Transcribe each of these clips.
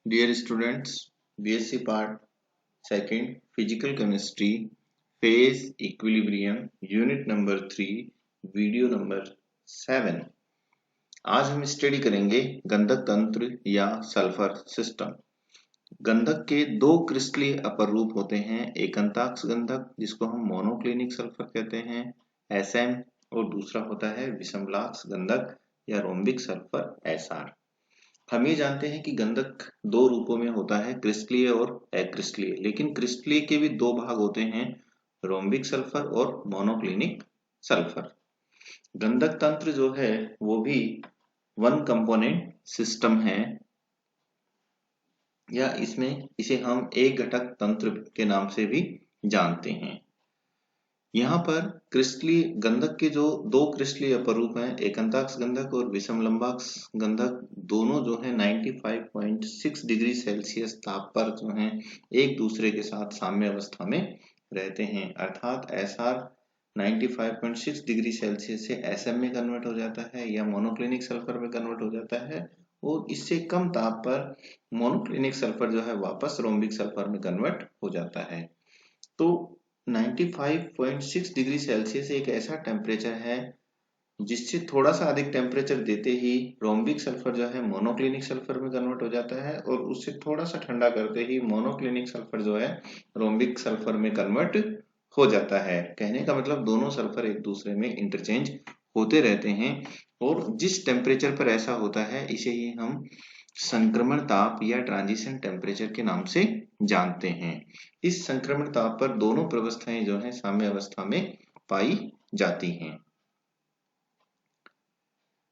Dear students, BSc Part 2nd Physical Chemistry Phase Equilibrium Unit number 3 video number 7। आज हम study करेंगे गंधक तंत्र या सल्फर सिस्टम। गंधक के दो क्रिस्टलीय अपर रूप होते हैं, एक अंताक्ष गंधक जिसको हम मोनोक्लिनिक सल्फर कहते हैं SM, और दूसरा होता है विषमलाक्ष गंधक या रोम्बिक सल्फर SR। हम ये जानते हैं कि गंधक दो रूपों में होता है, क्रिस्टलीय और अक्रिस्टलीय। लेकिन क्रिस्टलीय के भी दो भाग होते हैं, रोम्बिक सल्फर और मोनोक्लिनिक सल्फर। गंधक तंत्र जो है वो भी वन कंपोनेंट सिस्टम है, या इसे हम एक घटक तंत्र के नाम से भी जानते हैं। यहाँ पर क्रिस्टलीय गंधक के जो दो क्रिस्टलीय अपरूप हैं, एक अंताक्ष गंधक और विषमलंबाक्ष गंधक, दोनों जो है 95.6 डिग्री सेल्सियस ताप पर जो है एक दूसरे के साथ साम्य अवस्था में रहते हैं। अर्थात SR 95.6 डिग्री सेल्सियस से SM में कन्वर्ट हो जाता है या मोनोक्लिनिक सल्फर में कन्वर्ट हो जाता है, और इससे कम ताप पर मोनोक्लिनिक सल्फर जो है वापस रोम्बिक सल्फर में कन्वर्ट हो जाता है। तो 95.6 डिग्री सेल्सियस एक ऐसा टेम्परेचर है जिससे थोड़ा सा अधिक टेम्परेचर देते ही रोम्बिक सल्फर जो है मोनोक्लिनिक सल्फर में कन्वर्ट हो जाता है, और उससे थोड़ा सा ठंडा करते ही मोनोक्लिनिक सल्फर जो है रोम्बिक सल्फर में कन्वर्ट हो जाता है। कहने का मतलब दोनों सल्फर एक दूसरे में इंटरचेंज होते रहते हैं, और जिस टेम्परेचर पर ऐसा होता है इसे ही हम संक्रमण ताप या ट्रांजिशन टेम्परेचर के नाम से जानते हैं। इस संक्रमण ताप पर दोनों प्रवस्थाएं जो है साम्य अवस्था में पाई जाती हैं।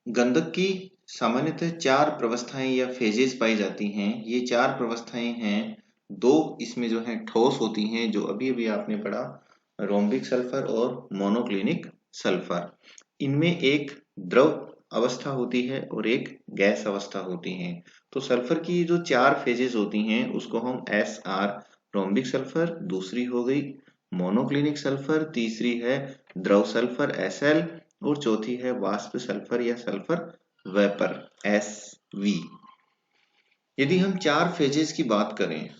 गंधक की सामान्यतः चार प्रवस्थाएं या फेजेस पाई जाती हैं। ये चार प्रवस्थाएं हैं, दो इसमें जो है ठोस होती हैं, जो अभी अभी आपने पढ़ा, रोम्बिक सल्फर और मोनोक्लिनिक सल्फर। इनमें एक द्रव अवस्था होती है और एक गैस अवस्था होती है। तो सल्फर की जो चार फेजेस होती हैं उसको हम SR रोम्बिक सल्फर, दूसरी हो गई मोनोक्लिनिक सल्फर, तीसरी है द्रव सल्फर SL, और चौथी है वाष्प सल्फर या सल्फर वेपर SV। यदि हम चार फेजेस की बात करें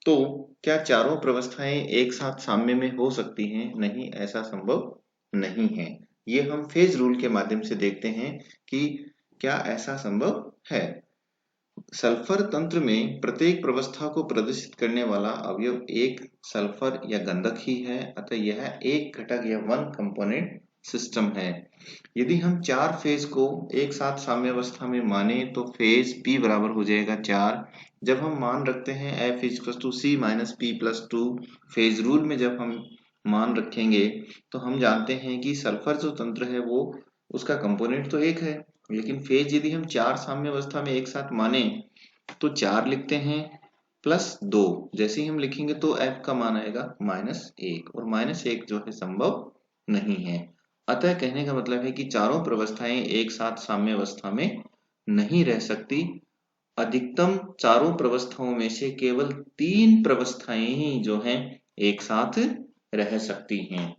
तो क्या चारों प्रवस्थाएं एक साथ साम्य में हो सकती हैं? नहीं, ऐसा संभव नहीं है। ये हम फेज रूल के माध्यम से देखते हैं कि क्या ऐसा संभव है। सल्फर तंत्र में प्रत्येक प्रवस्था को प्रदर्शित करने वाला अवयव एक सल्फर या गंधक ही है, अतः यह एक घटक या वन कंपोनेंट सिस्टम है। यदि हम चार फेज को एक साथ साम्य अवस्था में माने तो फेज P बराबर हो जाएगा 4। जब हम मान रखते हैं F = C - P+2, phase rule में जब हम मान रखेंगे तो हम जानते हैं कि सल्फर जो तंत्र है वो उसका कंपोनेंट तो एक है, लेकिन फेज यदि हम चार साम्य अवस्था में एक साथ माने तो 4 लिखते हैं +2। जैसे ही हम लिखेंगे तो F का मान आएगा -1, और -1 जो है संभव नहीं है। अतः कहने का मतलब है कि चारों प्रवस्थाएं एक साथ साम्य अवस्था में नहीं रह सकती। अधिकतम चारों प्रवस्थाओं में से केवल 3 प्रवस्थाएं ही जो हैं एक साथ रह सकती हैं।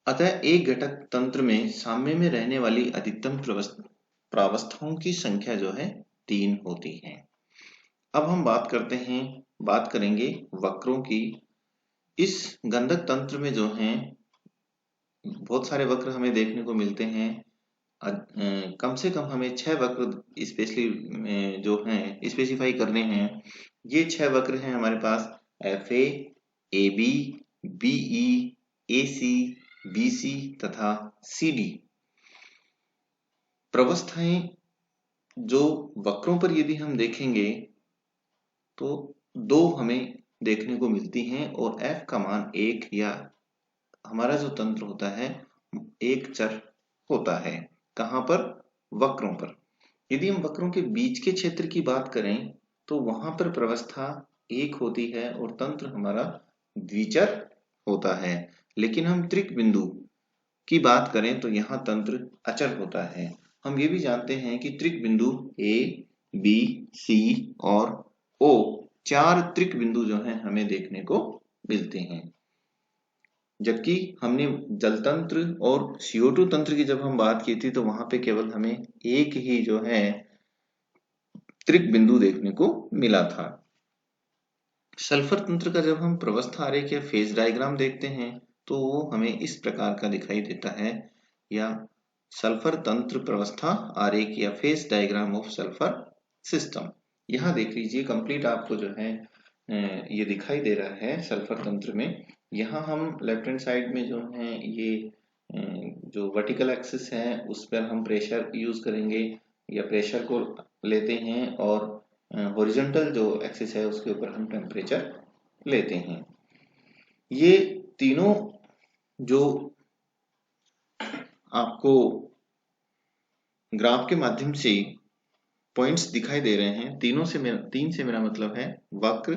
अतः एक घटक तंत्र में साम्य में रहने वाली अधिकतम प्रावस्थाओं की संख्या जो है 3 होती है। अब हम बात करेंगे वक्रों की। इस गंधक तंत्र में जो हैं बहुत सारे वक्र हमें देखने को मिलते हैं। कम से कम हमें 6 वक्र स्पेशली जो हैं स्पेसिफाई करने हैं। ये 6 वक्र हैं हमारे पास FA, AB, BE, AC, BC तथा CD। प्रवस्थाएं जो वक्रों पर यदि हम देखेंगे तो दो हमें देखने को मिलती हैं, और F का मान 1, या हमारा जो तंत्र होता है एक चर होता है। कहाँ पर? वक्रों पर। यदि हम वक्रों के बीच के क्षेत्र की बात करें तो वहां पर प्रवस्था 1 होती है और तंत्र हमारा द्विचर होता है। लेकिन हम त्रिक बिंदु की बात करें तो यहाँ तंत्र अचर होता है। हम ये भी जानते हैं कि त्रिक बिंदु A, B, C और O, 4 त्रिक बिंदु जो हैं हमें देखने को मिलते हैं। जबकि हमने जल तंत्र और CO2 तंत्र की जब हम बात की थी तो वहां पे केवल हमें एक ही जो है त्रिक बिंदु देखने को मिला था। सल्फर तंत्र का जब हम प्रवस्था आरेख या फेज डायग्राम देखते हैं तो वो हमें इस प्रकार का दिखाई देता है, या सल्फर तंत्र प्रवस्था आरेख या phase diagram of sulphur system. यहाँ देख लीजिए कंप्लीट आपको जो है ये दिखाई दे रहा है सल्फर तंत्र में। यहाँ हम लेफ्ट हैंड साइड में जो है ये जो वर्टिकल एक्सिस है उस पर हम प्रेशर यूज करेंगे या प्रेशर को लेते हैं, और हॉरिजॉन्टल जो एक्सिस है उसके ऊपर हम टेम्परेचर लेते हैं। ये तीनों जो आपको ग्राफ के माध्यम से पॉइंट्स दिखाई दे रहे हैं, तीन से मेरा मतलब है वक्र,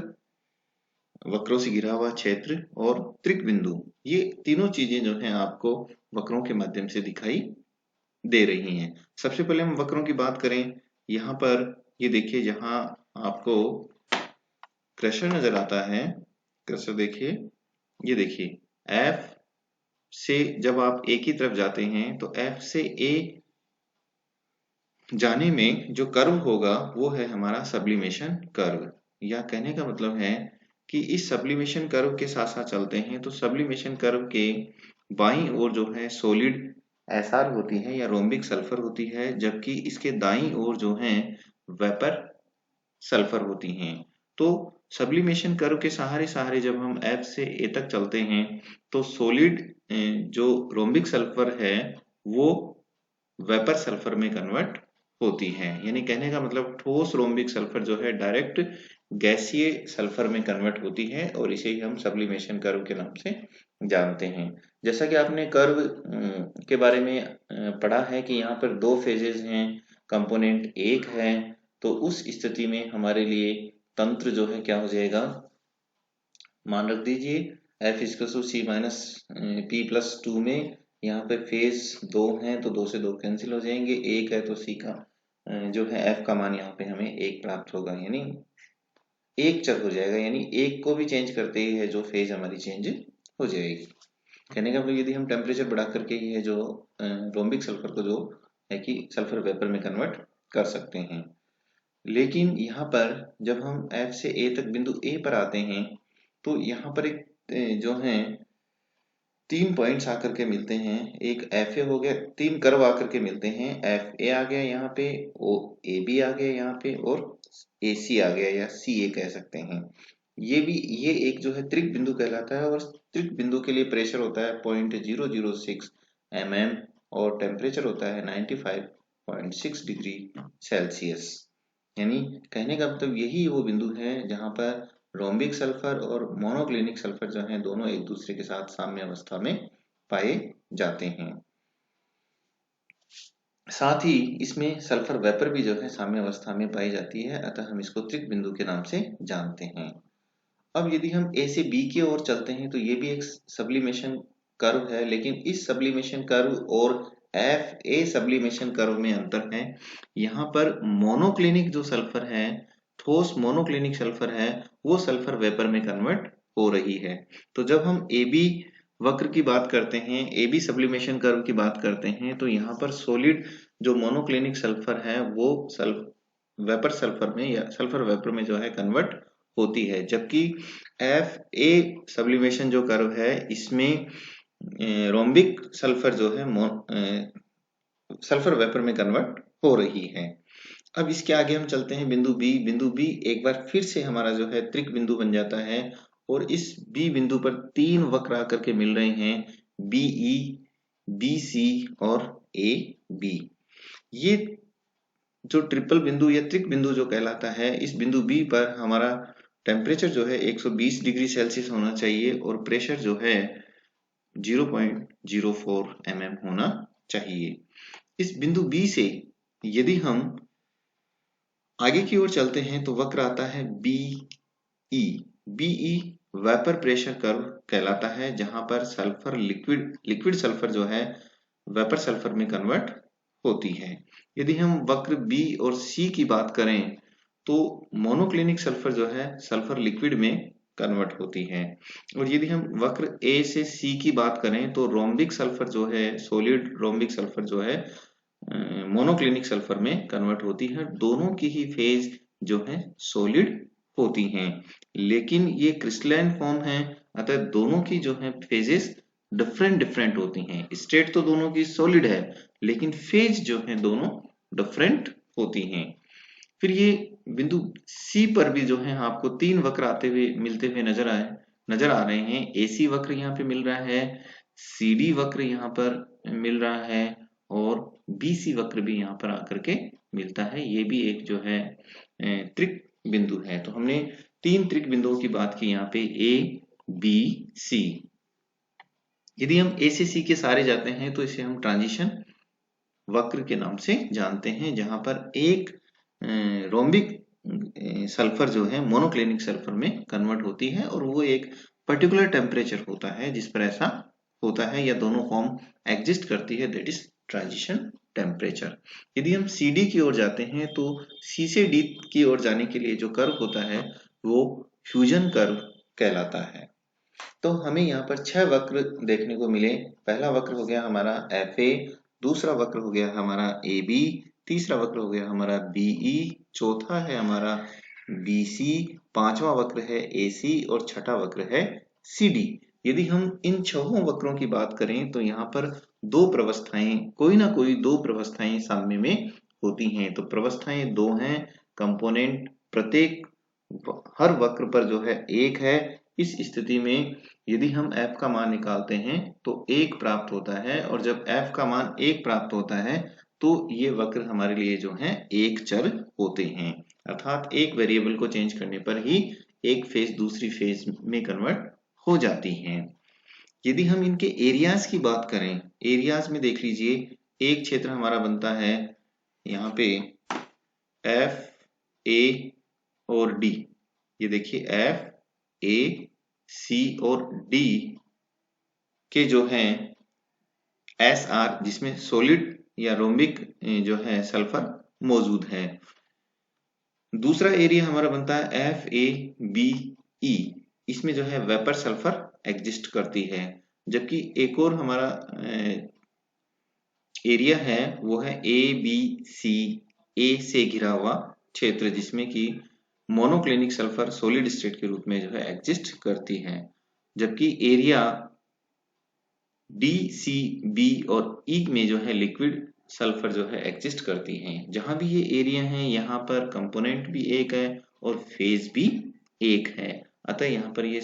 वक्रों से घिरा हुआ क्षेत्र और त्रिक बिंदु। ये तीनों चीजें जो हैं आपको वक्रों के माध्यम से दिखाई दे रही हैं। सबसे पहले हम वक्रों की बात करें, यहाँ पर ये देखिए जहां आपको क्रशर नजर आता है, क्रशर देखिए, ये देखिए F से जब आप A की तरफ जाते हैं तो F से A जाने में जो कर्व होगा वो है हमारा सब्लिमेशन कर्व। या कहने का मतलब है कि इस सब्लिमेशन कर्व के साथ साथ चलते हैं तो सब्लिमेशन कर्व के बाईं ओर जो है सॉलिड एसआर होती है या रोम्बिक सल्फर होती है, जबकि इसके दाईं ओर जो है वेपर सल्फर होती हैं। तो सब्लिमेशन कर्व के सहारे सहारे जब हम F से A तक चलते हैं तो सॉलिड जो रोम्बिक सल्फर है वो वेपर सल्फर में कन्वर्ट होती है। यानी कहने का मतलब ठोस रोम्बिक सल्फर जो है डायरेक्ट गैसीय सल्फर में कन्वर्ट होती है, और इसे ही हम सब्लिमेशन कर्व के नाम से जानते हैं। जैसा कि आपने कर्व के बारे में पढ़ा है कि यहाँ पर दो फेजेस हैं, कंपोनेंट एक है, तो उस स्थिति में हमारे लिए तंत्र जो है क्या हो जाएगा, मान रख दीजिए F = C - P+2 में यहाँ पे फेज 2 है तो 2 से 2 कैंसिल हो जाएंगे, 1 है तो C का जो है F का मान यहाँ पे हमें 1 प्राप्त होगा, यानी 1 चर हो जाएगा। यानी 1 को भी चेंज करते ही है जो फेज हमारी चेंज हो जाएगी। कहने का मतलब यदि हम टेम्परेचर बढ़ा करके ही है जो रोम्बिक सल्फर को जो है कि सल्फर वेपर में कन्वर्ट कर सकते हैं। लेकिन यहाँ पर जब हम F से A तक बिंदु A पर आते हैं तो यहाँ पर एक जो है 3 पॉइंट्स आकर के मिलते हैं। एक FA हो गया, 3 कर्व आकर के मिलते हैं, FA आ गया यहाँ पे, AB आ गया यहाँ पे, और AC आ गया या CA कह सकते हैं। ये एक जो है त्रिक बिंदु कहलाता है, और त्रिक बिंदु के लिए प्रेशर होता है 0.006 mm और टेम्परेचर होता है 95.6 डिग्री सेल्सियस। यानी कहने का मतलब यही वो बिंदु है जहां पर रोम्बिक सल्फर और मोनोक्लिनिक सल्फर जो हैं दोनों एक दूसरे के साथ साम्य अवस्था में पाए जाते हैं। साथ ही इसमें सल्फर वेपर भी जो है साम्य अवस्था में पाई जाती है, अतः हम इसको त्रिक बिंदु के नाम से जानते हैं। अब यदि हम A से B की ओर चलते हैं तो ये भी एक सब्लिमेशन कर्व है, लेकिन इस सब्लिमेशन कर्व और FA सब्लिमेशन कर्व में अंतर है। यहाँ पर मोनोक्लिनिक जो सल्फर है, ठोस मोनोक्लिनिक सल्फर है, वो सल्फर वेपर में कन्वर्ट हो रही है। तो जब हम AB वक्र की बात करते हैं, AB सब्लिमेशन कर्व की बात करते हैं, तो यहाँ पर सॉलिड जो मोनोक्लिनिक सल्फर है वो वेपर सल्फर में या सल्फर वेपर में जो है कन्वर्ट होती है, जबकि FA सब्लिमेशन जो कर्व है इसमें रोम्बिक सल्फर जो है सल्फर वेपर में कन्वर्ट हो रही है। अब इसके आगे हम चलते हैं बिंदु B। बिंदु B एक बार फिर से हमारा जो है त्रिक बिंदु बन जाता है, और इस B बिंदु पर 3 वक्र आकर के मिल रहे हैं, BE, BC और AB। ये जो ट्रिपल बिंदु या त्रिक बिंदु जो कहलाता है, इस बिंदु B पर हमारा टेम्परेचर जो है 120 डिग्री सेल्सियस होना चाहिए और प्रेशर जो है 0.04 mm होना चाहिए। इस बिंदु B से यदि हम आगे की ओर चलते हैं तो वक्र आता है BE। BE vapour pressure curve कहलाता है, जहां पर सल्फर लिक्विड सल्फर जो है वेपर सल्फर में कन्वर्ट होती है। यदि हम वक्र B और C की बात करें तो मोनोक्लिनिक सल्फर जो है सल्फर लिक्विड में कन्वर्ट होती है, और यदि हम वक्र A से C की बात करें तो रोम्बिक सल्फर जो है, सॉलिड रोम्बिक सल्फर जो है मोनोक्लिनिक सल्फर में कन्वर्ट होती है। दोनों की ही फेज जो है सॉलिड होती हैं, लेकिन ये क्रिस्टलाइन फॉर्म है, अतः दोनों की जो है फेजेस डिफरेंट होती हैं। स्टेट तो दोनों की सॉलिड है, लेकिन फेज जो है दोनों डिफरेंट होती हैं। फिर ये बिंदु सी पर भी जो है आपको तीन वक्र आते हुए मिलते हुए नजर आ रहे हैं। एसी वक्र यहाँ पे मिल रहा है, सीडी वक्र यहाँ पर मिल रहा है, और बीसी वक्र भी यहाँ पर आकर के मिलता है। ये भी एक जो है त्रिक बिंदु है। तो हमने तीन त्रिक बिंदुओं की बात की यहाँ पे, ए बी सी। यदि हम ए से सी के सारे जाते हैं तो इसे हम ट्रांजिशन वक्र के नाम से जानते हैं, जहां पर एक रोम्बिक सल्फर जो है मोनोक्लिनिक सल्फर में कन्वर्ट होती है, और वो एक पर्टिकुलर टेम्परेचर होता है जिस पर ऐसा होता है, या दोनों फॉर्म एग्जिस्ट करती है, दैट इज ट्रांजिशन टेम्परेचर। यदि हम सी डी की ओर जाते हैं तो सी से डी की ओर जाने के लिए जो कर्व होता है वो फ्यूजन कर्व कहलाता है। तो हमें यहाँ पर 6 वक्र देखने को मिले। पहला वक्र हो गया हमारा एफ ए, दूसरा वक्र हो गया हमारा ए बी, तीसरा वक्र हो गया हमारा बीई, चौथा है हमारा बीसी, पांचवा वक्र है एसी, और छठा वक्र है सीडी। यदि हम इन छहों वक्रों की बात करें तो यहाँ पर दो प्रवस्थाएं, कोई ना कोई दो प्रवस्थाएं साम्य में होती हैं। तो प्रवस्थाएं दो हैं, कंपोनेंट प्रत्येक हर वक्र पर जो है एक है। इस स्थिति में यदि हम f का मान निकालते हैं तो 1 प्राप्त होता है, और जब f का मान 1 प्राप्त होता है तो ये वक्र हमारे लिए जो है एक चर होते हैं, अर्थात एक वेरिएबल को चेंज करने पर ही एक फेज दूसरी फेज में कन्वर्ट हो जाती हैं। यदि हम इनके एरियाज की बात करें, एरियाज में देख लीजिए, एक क्षेत्र हमारा बनता है यहाँ पे एफ ए और डी। ये देखिए एफ ए सी और डी के जो हैं एस आर, जिसमें सॉलिड या रोम्बिक जो है सल्फर मौजूद है। दूसरा एरिया हमारा बनता है एफ ए बी ई, इसमें जो है वेपर सल्फर एग्जिस्ट करती है। जबकि एक और हमारा एरिया है वो है ए बी सी, ए से घिरा हुआ क्षेत्र, जिसमें कि मोनोक्लिनिक सल्फर सॉलिड स्टेट के रूप में जो है एग्जिस्ट करती है। जबकि एरिया डी सी बी और ई में जो है लिक्विड सल्फर जो है एग्जिस्ट करती हैं। जहां भी ये एरिया है यहाँ पर कंपोनेंट भी एक है और फेज भी एक है, अतः यहाँ पर ये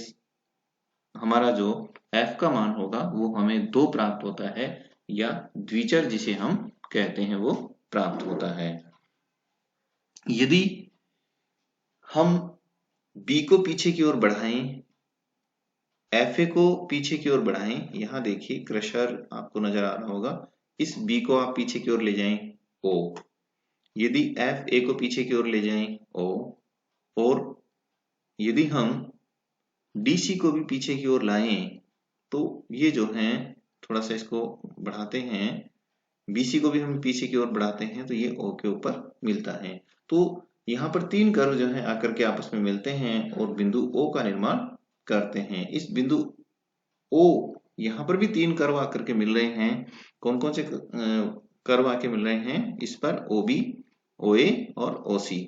हमारा जो f का मान होगा वो हमें 2 प्राप्त होता है, या द्विचर जिसे हम कहते हैं वो प्राप्त होता है। यदि हम b को पीछे की ओर बढ़ाएं, fa को पीछे की ओर बढ़ाएं, यहाँ देखिए क्रशर आपको नजर आ रहा होगा, इस b को आप पीछे की ओर ले जाएं o, यदि fa को पीछे की ओर ले जाएं o, और यदि हम DC को भी पीछे की ओर लाएं तो ये जो है थोड़ा सा इसको बढ़ाते हैं, BC को भी हम पीछे की ओर बढ़ाते हैं तो ये O के ऊपर मिलता है। तो यहाँ पर तीन कर्व जो है आकर के आपस में मिलते हैं और बिंदु O का निर्माण करते हैं। इस बिंदु O यहाँ पर भी तीन कर्व आकर के मिल रहे हैं। कौन कौन से कर्व आके मिल रहे हैं इस पर? OB, OA और OC।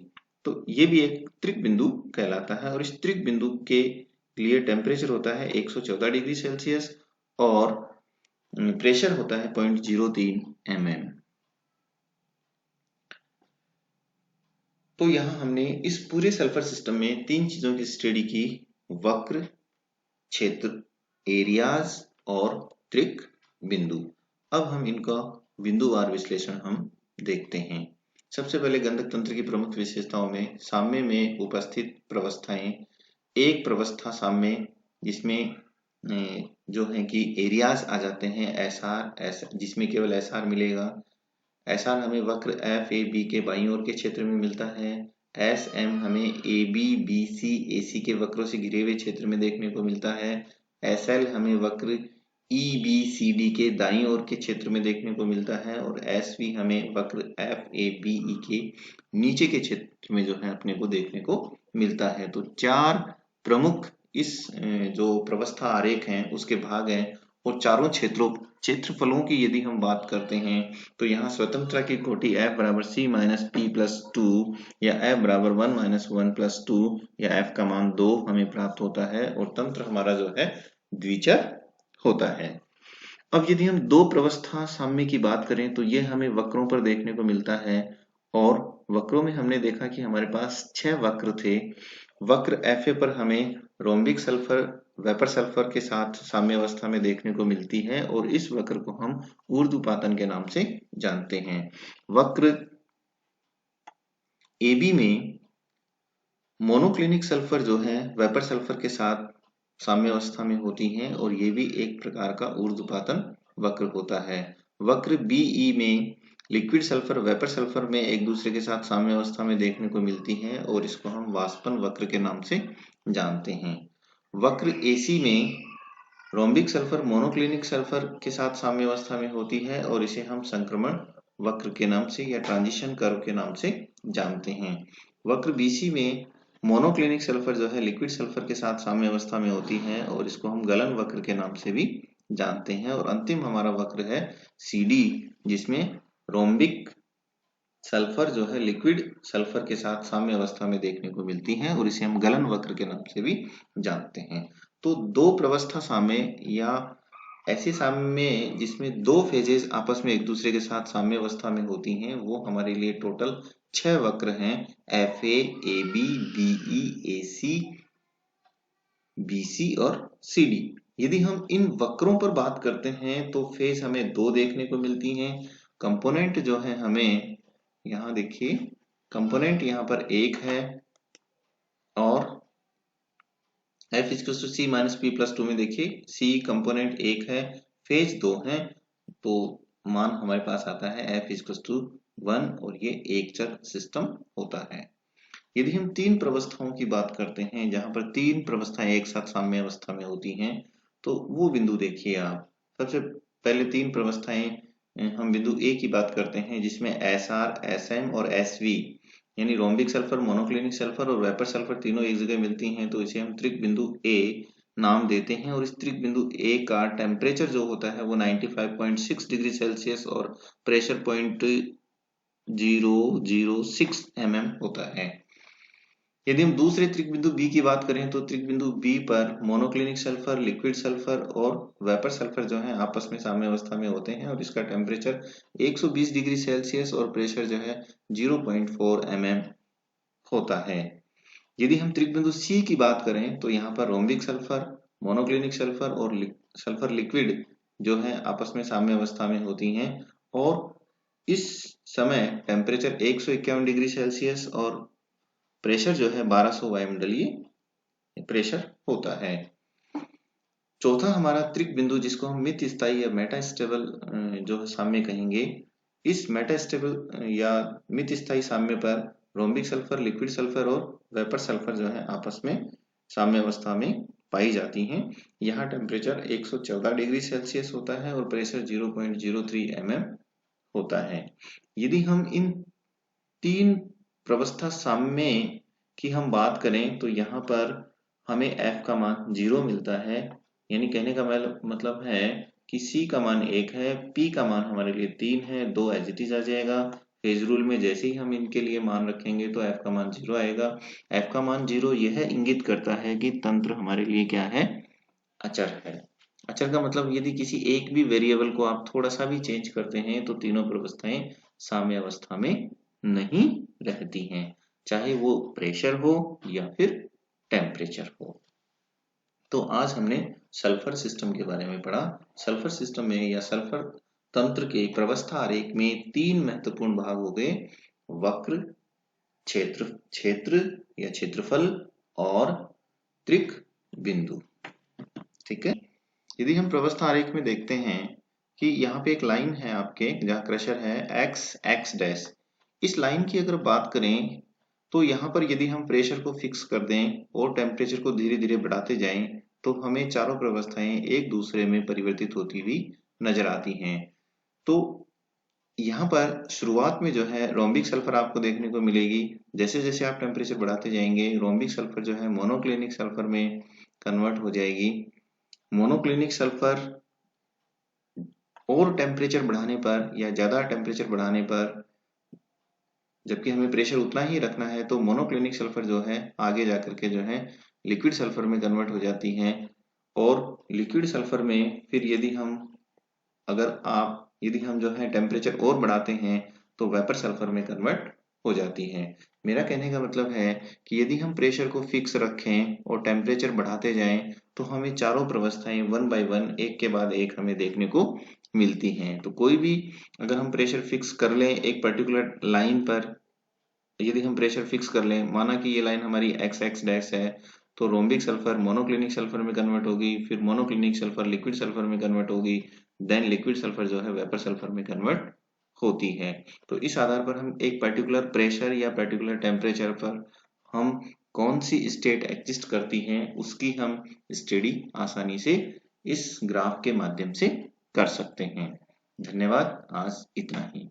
तो ये भी एक त्रिक बिंदु कहलाता है, और इस त्रिक बिंदु के लिए टेम्परेचर होता है 114 डिग्री सेल्सियस और प्रेशर होता है 0.03 mm। तो यहाँ हमने इस पूरे सल्फर सिस्टम में तीन चीजों की स्टडी की, वक्र, क्षेत्र, एरियाज और त्रिक बिंदु। अब हम इनका बिंदुवार विश्लेषण हम देखते हैं। सबसे पहले गंधक तंत्र की प्रमुख विशेषताओं में साम्य में उपस्थित प्रवस्थाएं, एक प्रवस्था साम्य जिसमें जो है कि एरियाज आ जाते हैं एसआर, जिसमें केवल एसआर मिलेगा। एसआर हमें वक्र एफ ए बी के बाईं ओर के क्षेत्र में मिलता है। एस एम हमें ए बी बी सी ए सी के वक्रों से घिरे हुए क्षेत्र में देखने को मिलता है। एस एल हमें वक्र ई बी सी डी के दाईं ओर के क्षेत्र में देखने को मिलता है, और एस वी हमें वक्र एफ ए बी ई के नीचे के क्षेत्र में जो है अपने को देखने को मिलता है। तो चार प्रमुख इस जो प्रवस्था आरेख हैं उसके भाग हैं, और चारों क्षेत्रफलों की यदि हम बात करते हैं तो यहाँ स्वतंत्रता की कोटि F बराबर C माइनस P प्लस 2 या F बराबर 1 माइनस 1 प्लस 2 या F का मान 2 हमें प्राप्त होता है और तंत्र हमारा जो है द्विचर होता है। अब यदि हम दो प्रवस्था साम्य की बात करें तो ये हमें वक्रों पर देखने को मिलता है और वक्रों में हमने देखा कि हमारे पास 6 वक्र थे। वक्र FA पर हमें रोम्बिक सल्फर वेपर सल्फर के साथ साम्य अवस्था में देखने को मिलती है और इस वक्र को हम ऊर्ध्वपातन के नाम से जानते हैं। वक्र AB में मोनोक्लिनिक सल्फर जो है वेपर सल्फर के साथ साम्य अवस्था में होती हैं और ये भी एक प्रकार का ऊर्ध्वपातन वक्र होता है। वक्र BE में लिक्विड सल्फर वेपर सल्फर में एक दूसरे के साथ साम्य अवस्था में देखने को मिलती हैं और इसको हम वाष्पन वक्र के नाम से जानते हैं। वक्र AC में रोम्बिक सल्फर मोनोक्लिनिक सल्फर के साथ साम्य अवस्था में होती है और इसे हम संक्रमण वक्र के नाम से या ट्रांजिशन कर्व के नाम से जानते हैं। वक्र BC में मोनोक्लिनिक सल्फर जो है लिक्विड सल्फर के साथ साम्य अवस्था में होती है और इसको हम गलन वक्र के नाम से भी जानते हैं। और अंतिम हमारा वक्र है CD जिसमें रोम्बिक सल्फर जो है लिक्विड सल्फर के साथ साम्य अवस्था में देखने को मिलती है और इसे हम गलन वक्र के नाम से भी जानते हैं। तो दो प्रवस्था साम्य या ऐसे साम्य जिसमें दो फेजेस आपस में एक दूसरे के साथ साम्य अवस्था में होती हैं वो हमारे लिए टोटल 6 वक्र हैं FA, AB, BE, AC, BC और CD। यदि हम इन वक्रों पर बात करते हैं तो फेज हमें दो देखने को मिलती हैं। कंपोनेंट जो है हमें यहाँ देखिए कंपोनेंट यहाँ पर एक है और F equal to C minus P plus 2 में देखिए C कंपोनेंट एक है फेज दो है तो मान हमारे पास आता है F इक्वल टू 1 और ये एक चर सिस्टम होता है। यदि हम तीन प्रवस्थाओं की बात करते हैं जहां पर तीन प्रवस्थाएं एक साथ साम्य अवस्था में होती हैं तो वो बिंदु देखिए आप। सबसे पहले तीन प्रवस्थाएं हम बिंदु A की बात करते हैं जिसमें SR, SM और SV यानी रोम्बिक सल्फर मोनोक्लिनिक सल्फर और वेपर सल्फर तीनों एक जगह मिलती हैं तो इसे हम त्रिक बिंदु A नाम देते हैं और इस त्रिक बिंदु A का टेम्परेचर जो होता है वो 95.6 डिग्री सेल्सियस और प्रेशर 0.006 mm होता है। यदि हम दूसरे त्रिक बिंदु B की बात करें तो त्रिक बिंदु B पर मोनोक्लिनिक सल्फर लिक्विड सल्फर और वेपर सल्फर जो है आपस में साम्य अवस्था में होते हैं और इसका टेम्परेचर 120 डिग्री सेल्सियस और प्रेशर जो है 0.4 mm होता है। यदि हम त्रिक बिंदु C की बात करें तो यहाँ पर रोम्बिक सल्फर मोनोक्लिनिक सल्फर और सल्फर लिक्विड जो है आपस में साम्य अवस्था में होती हैं और इस समय टेम्परेचर 151 डिग्री सेल्सियस और प्रेशर जो है 1200 वायुमंडलीय प्रेशर होता है। चौथा हमारा त्रिक बिंदु जिसको हम मित स्थायी या मेटा स्टेबल जो साम्य कहेंगे, इस मेटा स्टेबल या मित स्थायी साम्य पर रोम्बिक सल्फर लिक्विड सल्फर और वेपर सल्फर जो है आपस में साम्य अवस्था में पाई जाती हैं। यहाँ टेम्परेचर 114 डिग्री सेल्सियस होता है और प्रेशर 0.03 mm होता है। यदि हम इन तीन प्रवस्था साम्य की हम बात करें तो यहाँ पर हमें F का मान 0 मिलता है यानी कहने का मतलब है कि C का मान 1 है, P का मान हमारे लिए 3 है, 2 एज इट इज आ जाएगा। फेज रूल में जैसे ही हम इनके लिए मान रखेंगे तो F का मान 0 आएगा। F का मान 0 यह इंगित करता है कि तंत्र हमारे लिए क्या है, अचर है। अचर का मतलब यदि किसी एक भी वेरिएबल को आप थोड़ा सा भी चेंज करते हैं तो तीनों व्यवस्थाएं साम्य अवस्था में नहीं रहती हैं, चाहे वो प्रेशर हो या फिर टेम्परेचर हो। तो आज हमने सल्फर सिस्टम के बारे में पढ़ा। सल्फर सिस्टम में या सल्फर तंत्र के प्रवस्था आरेख में तीन महत्वपूर्ण भाग हो गए, वक्र, क्षेत्र या क्षेत्रफल और त्रिक बिंदु। ठीक है। यदि हम प्रवस्था आरेख में देखते हैं कि यहाँ पे एक लाइन है आपके जहाँ क्रशर है x डैश, इस लाइन की अगर बात करें तो यहाँ पर यदि हम प्रेशर को फिक्स कर दें और टेम्परेचर को धीरे धीरे बढ़ाते जाएं तो हमें चारों व्यवस्थाएं एक दूसरे में परिवर्तित होती हुई नजर आती हैं। तो यहाँ पर शुरुआत में जो है रोम्बिक सल्फर आपको देखने को मिलेगी। जैसे जैसे आप टेम्परेचर बढ़ाते जाएंगे रोम्बिक सल्फर जो है मोनोक्लिनिक सल्फर में कन्वर्ट हो जाएगी। मोनोक्लिनिक सल्फर और टेम्परेचर बढ़ाने पर या ज़्यादा टेम्परेचर बढ़ाने पर, जबकि हमें प्रेशर उतना ही रखना है, तो मोनोक्लिनिक सल्फर जो है आगे जाकर के जो है लिक्विड सल्फर में कन्वर्ट हो जाती हैं। और लिक्विड सल्फर में फिर यदि हम जो है टेम्परेचर और बढ़ाते हैं तो वेपर सल्फर में कन्वर्ट हो जाती है। मेरा कहने का मतलब है कि यदि हम प्रेशर को फिक्स रखें और टेम्परेचर बढ़ाते जाएं तो हमें चारों प्रवस्थाएं वन बाय वन, एक के बाद एक हमें देखने को मिलती हैं। तो कोई भी अगर हम प्रेशर फिक्स कर लें एक पर्टिकुलर लाइन पर, यदि हम प्रेशर फिक्स कर लें, माना कि ये लाइन हमारी एक्स एक्स डैश है, तो रोम्बिक सल्फर मोनोक्लिनिक सल्फर में कन्वर्ट होगी, फिर मोनोक्लिनिक सल्फर लिक्विड सल्फर में कन्वर्ट होगी, देन लिक्विड सल्फर जो है वेपर सल्फर में कन्वर्ट होती है। तो इस आधार पर हम एक पर्टिकुलर प्रेशर या पर्टिकुलर टेम्परेचर पर हम कौन सी स्टेट एग्जिस्ट करती हैं उसकी हम स्टडी आसानी से इस ग्राफ के माध्यम से कर सकते हैं। धन्यवाद, आज इतना ही।